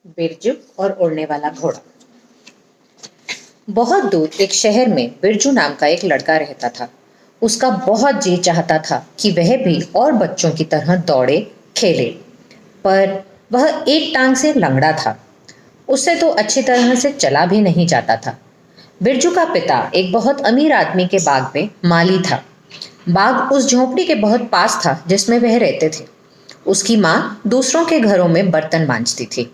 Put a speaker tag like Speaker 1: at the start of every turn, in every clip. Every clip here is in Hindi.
Speaker 1: बिरजू और उड़ने वाला घोड़ा। बहुत दूर एक शहर में बिरजू नाम का एक लड़का रहता था। उसका बहुत जी चाहता था कि वह भी और बच्चों की तरह दौड़े खेले, पर वह एक टांग से लंगड़ा था। उससे तो अच्छी तरह से चला भी नहीं जाता था। बिरजू का पिता एक बहुत अमीर आदमी के बाग में माली था। बाग उस झोंपड़ी के बहुत पास था जिसमें वह रहते थे। उसकी माँ दूसरों के घरों में बर्तन मांजती थी।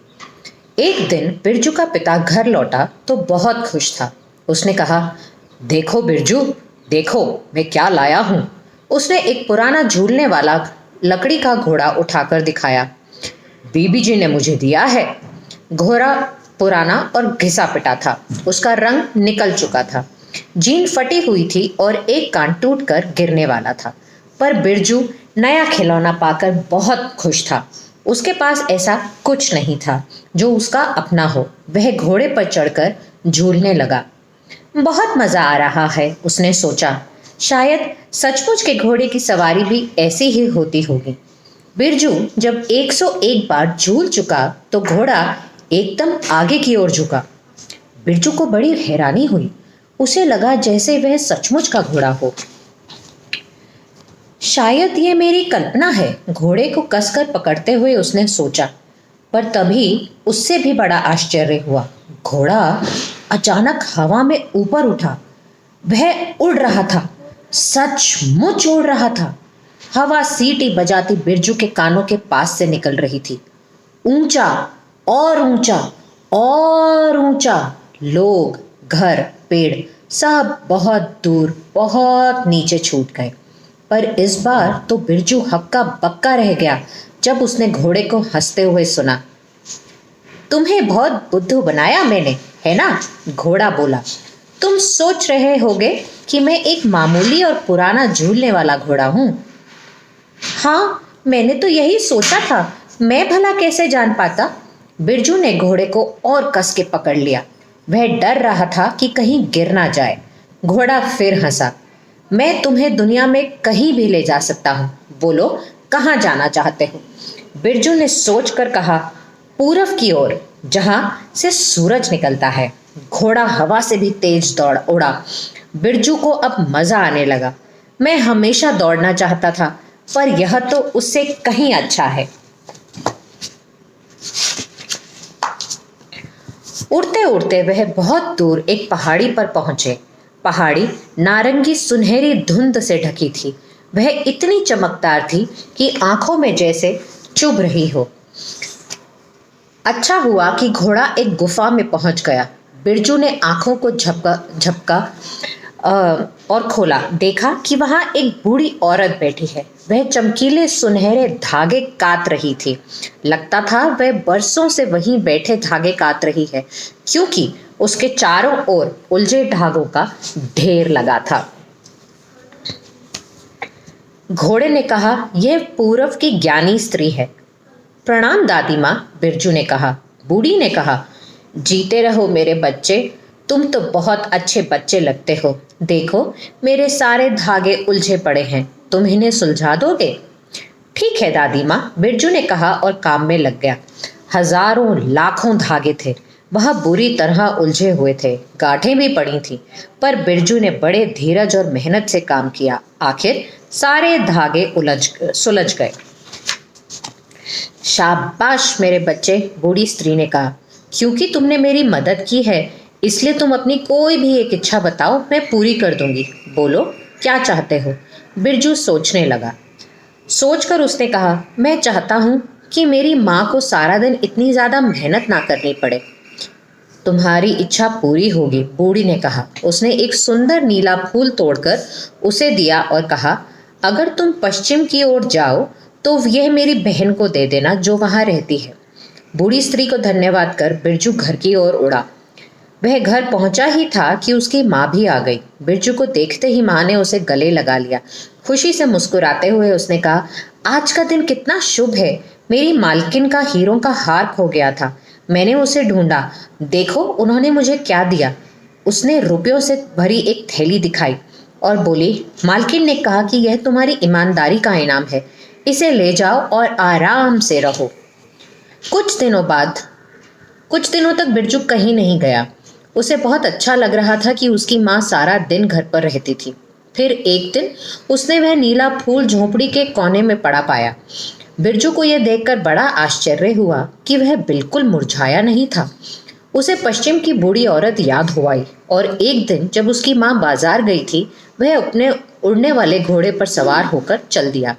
Speaker 1: एक दिन बिरजू का पिता घर लौटा तो बहुत खुश था। उसने कहा, देखो बिरजू, देखो मैं क्या लाया हूँ। उसने एक पुराना झूलने वाला लकड़ी का घोड़ा उठाकर दिखाया। बीबी जी ने मुझे दिया है। घोड़ा पुराना और घिसा पिटा था। उसका रंग निकल चुका था। जीन फटी हुई थी और एक कान टूटकर गिरने वाला था। पर बिरजू नया खिलौना पाकर बहुत खुश था। उसके पास ऐसा कुछ नहीं था जो उसका अपना हो। वह घोड़े पर चढ़कर झूलने लगा। बहुत मजा आ रहा है, उसने सोचा। शायद सचमुच के घोड़े की सवारी भी ऐसी ही होती होगी। बिरजू जब 101 बार झूल चुका तो घोड़ा एकदम आगे की ओर झुका। बिरजू को बड़ी हैरानी हुई। उसे लगा जैसे वह सचमुच का घोड़ा हो। शायद ये मेरी कल्पना है, घोड़े को कसकर पकड़ते हुए उसने सोचा। पर तभी उससे भी बड़ा आश्चर्य हुआ। घोड़ा अचानक हवा में ऊपर उठा। वह उड़ रहा था, सचमुच उड़ रहा था। हवा सीटी बजाती बिरजू के कानों के पास से निकल रही थी। ऊंचा और ऊंचा और ऊंचा। लोग, घर, पेड़ सब बहुत दूर, बहुत नीचे छूट गए। पर इस बार तो बिरजू हक्का बक्का रह गया जब उसने घोड़े को हंसते हुए सुना। तुम्हें बहुत बुद्धू बनाया मैंने, है ना? घोड़ा बोला। तुम सोच रहे होगे कि मैं एक मामूली और पुराना झूलने वाला घोड़ा हूं। हाँ, मैंने तो यही सोचा था। मैं भला कैसे जान पाता? बिरजू ने घोड़े को और कस के पकड़ लिया। वह डर रहा था कि कहीं गिर ना जाए। घोड़ा फिर हंसा। मैं तुम्हें दुनिया में कहीं भी ले जा सकता हूँ। बोलो, कहाँ जाना चाहते हो? बिरजू ने सोचकर कहा, पूरब की ओर, जहां से सूरज निकलता है। घोड़ा हवा से भी तेज दौड़ उड़ा। बिरजू को अब मजा आने लगा। मैं हमेशा दौड़ना चाहता था, पर यह तो उससे कहीं अच्छा है। उड़ते उड़ते वह बहुत दूर एक पहाड़ी पर पहुंचे। पहाड़ी नारंगी सुनहरी धुंध से ढकी थी। वह इतनी चमकदार थी कि आंखों में जैसे चुभ रही हो। अच्छा हुआ कि घोड़ा एक गुफा में पहुंच गया। बिरजू ने आंखों को झपका झपका और खोला। देखा कि वहां एक बूढ़ी औरत बैठी है। वह चमकीले सुनहरे धागे कात रही थी। लगता था वह बरसों से वहीं बैठे धागे कात रही है, क्योंकि उसके चारों ओर उलझे धागों का ढेर लगा था। घोड़े ने कहा, यह पूरब की ज्ञानी स्त्री है। प्रणाम दादी माँ, बिरजू ने कहा। बूढ़ी ने कहा, जीते रहो मेरे बच्चे, तुम तो बहुत अच्छे बच्चे लगते हो। देखो, मेरे सारे धागे उलझे पड़े हैं, तुम इन्हें सुलझा दोगे? ठीक है दादी माँ, बिरजू ने कहा और काम में लग गया। हजारों लाखों धागे थे। वह बुरी तरह उलझे हुए थे, गांठें भी पड़ी थी। पर बिरजू ने बड़े धीरज और मेहनत से काम किया। आखिर सारे धागे सुलझ गए। शाबाश मेरे बच्चे, बूढ़ी स्त्री ने कहा। क्योंकि तुमने मेरी मदद की है, इसलिए तुम अपनी कोई भी एक इच्छा बताओ, मैं पूरी कर दूंगी। बोलो, क्या चाहते हो? बिरजू सोचने लगा। सोचकर उसने कहा, मैं चाहता हूँ कि मेरी माँ को सारा दिन इतनी ज्यादा मेहनत ना करनी पड़े। तुम्हारी इच्छा पूरी होगी, बूढ़ी ने कहा। उसने एक सुंदर नीला फूल तोड़कर उसे दिया और कहा, अगर तुम पश्चिम की ओर जाओ तो यह मेरी बहन को दे देना जो वहां रहती है। बूढ़ी स्त्री को धन्यवाद कर बिरजू घर की ओर उड़ा। वह घर पहुंचा ही था कि उसकी माँ भी आ गई। बिरजू को देखते ही माँ ने उसे गले लगा लिया। खुशी से मुस्कुराते हुए उसने कहा, आज का दिन कितना शुभ है। मेरी मालकिन का हीरों का हार खो गया था, मैंने उसे ढूंढा। देखो उन्होंने मुझे क्या दिया। उसने रुपयों से भरी एक थैली दिखाई और बोली, मालकिन ने कहा कि यह तुम्हारी ईमानदारी का इनाम है, इसे ले जाओ और आराम से रहो। कुछ दिनों बाद कुछ दिनों तक बिरजू कहीं नहीं गया। उसे बहुत अच्छा लग रहा था कि उसकी माँ सारा दिन घर पर रहती थी। फिर एक दिन उसने वह नीला फूल झोंपड़ी के कोने में पड़ा पाया। बिरजू को यह देखकर बड़ा आश्चर्य हुआ कि वह बिल्कुल मुरझाया नहीं था। उसे पश्चिम की बूढ़ी औरत याद हो आई और एक दिन जब उसकी माँ बाजार गई थी, वह अपने उड़ने वाले घोड़े पर सवार होकर चल दिया।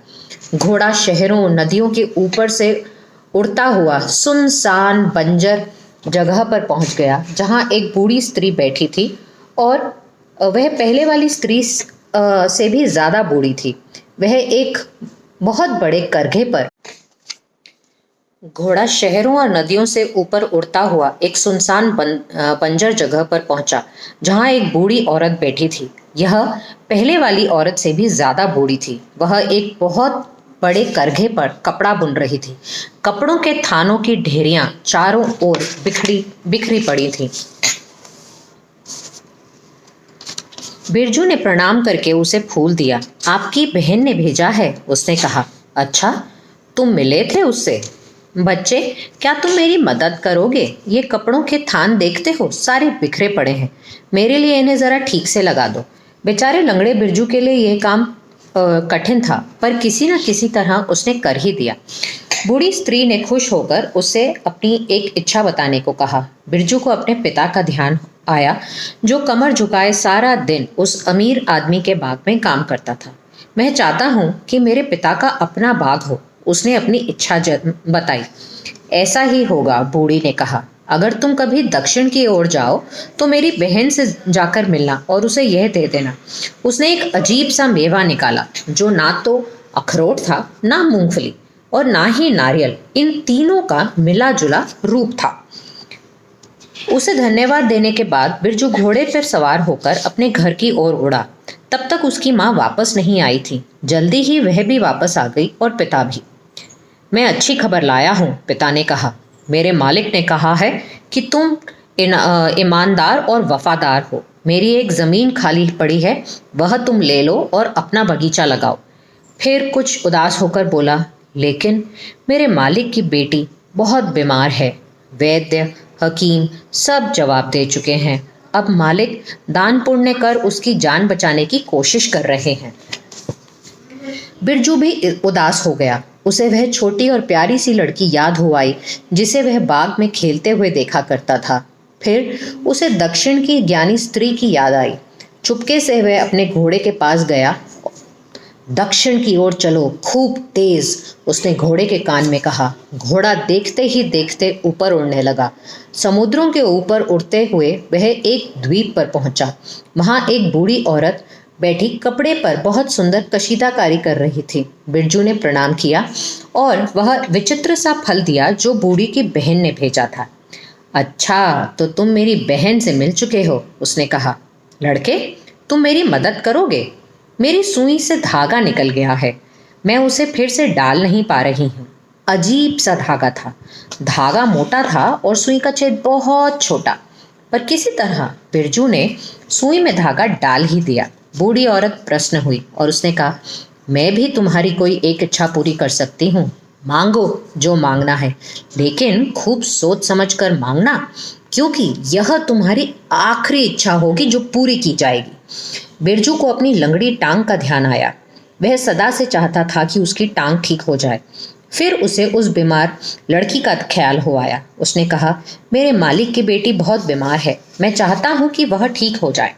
Speaker 1: घोड़ा शहरों नदियों के ऊपर से उड़ता हुआ सुनसान बंजर जगह पर पहुंच गया, जहां एक बूढ़ी स्त्री बैठी थी और वह पहले वाली स्त्री से भी ज्यादा बूढ़ी थी। वह एक बहुत बड़े करघे पर घोड़ा शहरों और नदियों से ऊपर उड़ता हुआ एक सुनसान बंजर जगह पर पहुंचा, जहां एक बूढ़ी औरत बैठी थी। यह पहले वाली औरत से भी ज्यादा बूढ़ी थी। वह एक बहुत बड़े करघे पर कपड़ा बुन रही थी। कपड़ों के थानों की ढेरियां चारों ओर बिखरी पड़ी थी। बिरजू ने प्रणाम करके उसे फूल दिया। आपकी बहन ने भेजा है, उसने कहा। अच्छा, तुम मिले थे उससे? बच्चे, क्या तुम मेरी मदद करोगे? ये कपड़ों के थान देखते हो, सारे बिखरे पड़े हैं। मेरे लिए इन्हें जरा ठीक से लगा दो। बेचारे लंगड़े बिरजू के लिए यह काम कठिन था, पर किसी न किसी तरह उसने कर ही दिया। बूढ़ी स्त्री ने खुश होकर उससे अपनी एक इच्छा बताने को कहा। बिरजू को अपने पिता का ध्यान आया, जो कमर झुकाए सारा दिन उस अमीर आदमी के बाग में काम करता था। मैं चाहता हूँ कि मेरे पिता का अपना बाग हो, उसने अपनी इच्छा बताई। ऐसा ही होगा, बूढ़ी ने कहा। अगर तुम कभी दक्षिण की ओर जाओ तो मेरी बहन से जाकर मिलना और उसे यह दे देना। उसने एक अजीब सा मेवा निकाला, जो ना तो अखरोट था, ना मूंगफली और ना ही नारियल। इन तीनों का मिला जुला रूप था। उसे धन्यवाद देने के बाद बिरजू घोड़े पर सवार होकर अपने घर की ओर उड़ा। तब तक उसकी माँ वापस नहीं आई थी। जल्दी ही वह भी वापस आ गई और पिता भी। मैं अच्छी खबर लाया हूँ, पिता ने कहा। मेरे मालिक ने कहा है कि तुम ईमानदार और वफादार हो। मेरी एक ज़मीन खाली पड़ी है, वह तुम ले लो और अपना बगीचा लगाओ। फिर कुछ उदास होकर बोला, लेकिन मेरे मालिक की बेटी बहुत बीमार है। वैद्य, हकीम सब जवाब दे चुके हैं। अब मालिक दान पुण्य कर उसकी जान बचाने की कोशिश कर रहे हैं। बिरजू भी उदास हो गया। उसे वह छोटी और प्यारी सी लड़की याद हो आई, जिसे वह बाग में खेलते हुए देखा करता था। फिर उसे दक्षिण की ज्ञानी स्त्री की याद आई। चुपके से वह अपने घोड़े के पास गया। दक्षिण की ओर चलो, खूब तेज, उसने घोड़े के कान में कहा। घोड़ा देखते ही देखते ऊपर उड़ने लगा। समुद्रों के ऊपर उड़ते हुए वह एक द्वीप पर पहुंचा। वहां एक बूढ़ी औरत बैठी कपड़े पर बहुत सुंदर कशीदाकारी कर रही थी। बिरजू ने प्रणाम किया और वह विचित्र सा फल दिया जो बूढ़ी की बहन ने भेजा था। अच्छा, तो तुम मेरी बहन से मिल चुके हो, उसने कहा। लड़के, तुम मेरी मदद करोगे? मेरी सुई से धागा निकल गया है, मैं उसे फिर से डाल नहीं पा रही हूँ। अजीब सा धागा था। धागा मोटा था और सुई का छेद बहुत छोटा, पर किसी तरह बिरजू ने सुई में धागा डाल ही दिया। बूढ़ी औरत प्रश्न हुई और उसने कहा, मैं भी तुम्हारी कोई एक इच्छा पूरी कर सकती हूँ। मांगो जो मांगना है, लेकिन खूब सोच समझ कर मांगना, क्योंकि यह तुम्हारी आखिरी इच्छा होगी जो पूरी की जाएगी। बिरजू को अपनी लंगड़ी टांग का ध्यान आया। वह सदा से चाहता था कि उसकी टांग ठीक हो जाए। फिर उसे उस बीमार लड़की का ख्याल हो आया। उसने कहा, मेरे मालिक की बेटी बहुत बीमार है, मैं चाहता हूँ कि वह ठीक हो जाए।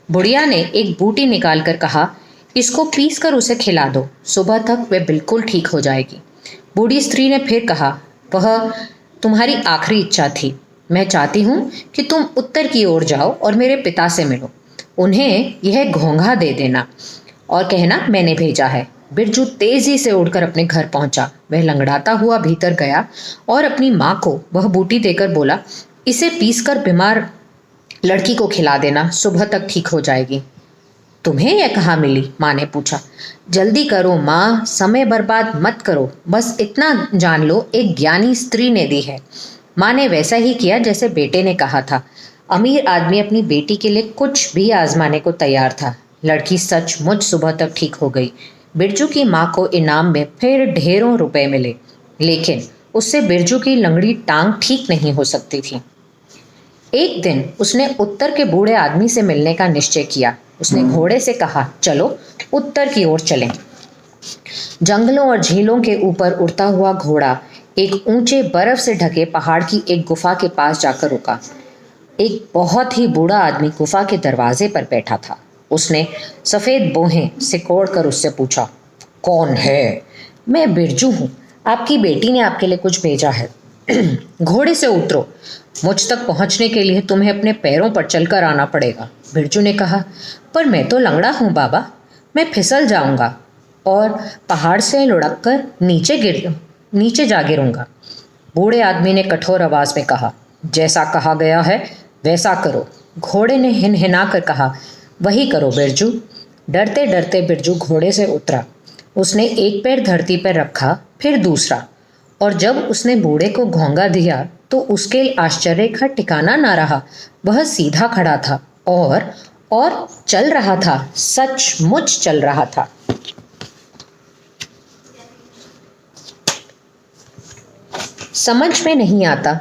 Speaker 1: बुढ़िया ने एक बूटी निकाल कर कहा, इसको पीस कर उसे खिला दो, सुबह तक वह बिल्कुल ठीक हो जाएगी। बूढ़ी स्त्री ने फिर कहा, वह तुम्हारी आखिरी इच्छा थी। मैं चाहती हूँ कि तुम उत्तर की ओर जाओ और मेरे पिता से मिलो। उन्हें यह घोंघा दे देना और कहना मैंने भेजा है। बिरजू तेजी से उड़कर अपने घर पहुंचा। वह लंगड़ाता हुआ भीतर गया और अपनी माँ को वह बूटी देकर बोला, इसे पीसकर बीमार लड़की को खिला देना, सुबह तक ठीक हो जाएगी। तुम्हें यह कहाँ मिली? माँ ने पूछा। जल्दी करो माँ, समय बर्बाद मत करो, बस इतना जान लो एक ज्ञानी स्त्री ने दी है। माँ ने वैसा ही किया जैसे बेटे ने कहा था। अमीर आदमी अपनी बेटी के लिए कुछ भी आजमाने को तैयार था। लड़की सचमुच सुबह तक ठीक हो गई। बिरजू की माँ को इनाम में फिर ढेरों रुपए मिले, लेकिन उससे बिरजू की लंगड़ी टांग ठीक नहीं हो सकती थी। एक दिन उसने उत्तर के बूढ़े आदमी से मिलने का निश्चय किया। उसने घोड़े से कहा, चलो उत्तर की ओर चलें। जंगलों और झीलों के ऊपर उड़ता हुआ घोड़ा एक ऊंचे बर्फ से ढके पहाड़ की एक गुफा के पास जाकर रुका। एक बहुत ही बूढ़ा आदमी गुफा के दरवाजे पर बैठा था। उसने सफेद बोहें सिकोड़ कर उससे पूछा, कौन है? मैं बिरजू हूँ, आपकी बेटी ने आपके लिए कुछ भेजा है। घोड़े से उतरो, मुझ तक पहुंचने के लिए तुम्हें अपने पैरों पर चलकर आना पड़ेगा। बिरजू ने कहा, पर मैं तो लंगड़ा हूँ बाबा, मैं फिसल जाऊंगा और पहाड़ से लुढ़क कर नीचे जा गिरूंगा। बूढ़े आदमी ने कठोर आवाज में कहा, जैसा कहा गया है वैसा करो। घोड़े ने हिनहिना कर कहा, वही करो बिरजू। डरते डरते बिरजू घोड़े से उतरा। उसने एक पैर धरती पर रखा, फिर दूसरा, और जब उसने बूढ़े को घोंगा दिया तो उसके आश्चर्य का ठिकाना ना रहा। वह सीधा खड़ा था और चल रहा था, सचमुच चल रहा था। समझ में नहीं आता,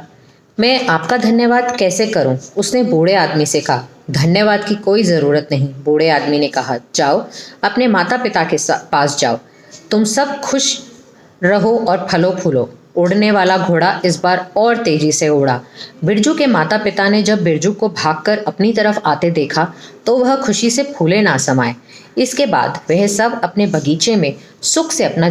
Speaker 1: मैं आपका धन्यवाद कैसे करूं? उसने बूढ़े आदमी से कहा। धन्यवाद की कोई ज़रूरत नहीं, बूढ़े आदमी ने कहा। जाओ अपने माता पिता के पास जाओ, तुम सब खुश रहो और फलो फूलो। उड़ने वाला घोड़ा इस बार और तेजी से उड़ा। बिरजू के माता पिता ने जब बिरजू को भागकर अपनी तरफ आते देखा तो वह खुशी से फूले ना समाये। इसके बाद वह सब अपने बगीचे में सुख से अपना